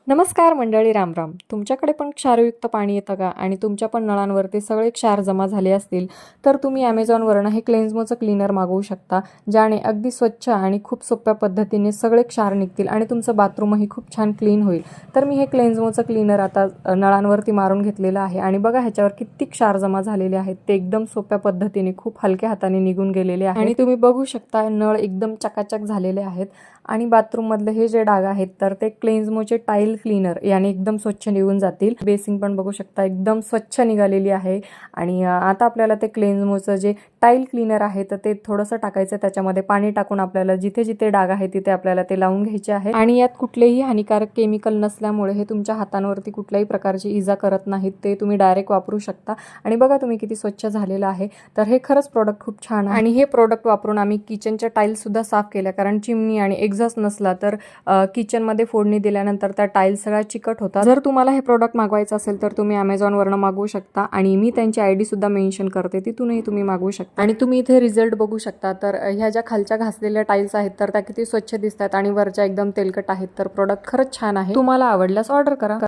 नमस्कार मंडळी, रामराम. तुमच्याकडे पण क्षारयुक्त पाणी येतं का आणि तुमच्या पण नळांवरती सगळे क्षार जमा झाले असतील तर तुम्ही ॲमेझॉनवरनं हे क्लेन्झमोचं क्लीनर मागवू शकता, ज्याने अगदी स्वच्छ आणि खूप सोप्या पद्धतीने सगळे क्षार निघतील आणि तुमचं बाथरूमही खूप छान क्लीन होईल. तर मी हे क्लेन्झमोचं क्लीनर आता नळांवरती मारून घेतलेलं आहे आणि बघा ह्याच्यावर किती क्षार जमा झालेले आहेत. ते एकदम सोप्या पद्धतीने खूप हलक्या हाताने निघून गेलेले आहे आणि तुम्ही बघू शकता नळ एकदम चकाचक झालेले आहेत. आणि बाथरूममधले हे जे डाग आहेत तर ते क्लेन्झमोचे टाईल क्लीनर याने एकदम स्वच्छ निघून जातील. बेसिंग पण बघू शकता एकदम स्वच्छ निघालेली आहे. आणि आता आपल्याला ते क्लेन्झमोचं जे टाईल क्लीनर आहे तर ते थोडंसं टाकायचं, त्याच्यामध्ये पाणी टाकून आपल्याला जिथे जिथे डाग आहे तिथे आपल्याला ते लावून घ्यायचे आहे. आणि यात कुठलेही हानिकारक केमिकल नसल्यामुळे हे तुमच्या हातांवरती कुठल्याही प्रकारची इजा करत नाहीत. ते तुम्ही डायरेक्ट वापरू शकता. आणि बघा तुम्ही किती स्वच्छ झालेलं आहे. तर हे खरंच प्रोडक्ट खूप छान आहे आणि हे प्रोडक्ट वापरून आम्ही किचनच्या टाईल्स सुद्धा साफ केल्या, कारण चिमणी आणि एक्झॉस्ट नसला तर किचनमध्ये फोडणी दिल्यानंतर त्या टाईल्स सगळ्या चिकट होतात. जर तुम्हाला हे प्रोडक्ट मागवायचं असेल तर तुम्ही ॲमेझॉनवरनं मागवू शकता आणि मी त्यांची ID सुद्धा मेन्शन करते, तिथूनही तुम्ही मागवू शकता. आणि तुम्ही इथे रिझल्ट बघू शकता. तर ह्या ज्या खालच्या घासलेल्या टाईल्स आहेत तर त्या किती स्वच्छ दिसतात आणि वरच्या एकदम तेलकट आहेत. तर प्रोडक्ट खरंच छान आहे. तुम्हाला आवडल्यास ऑर्डर करा.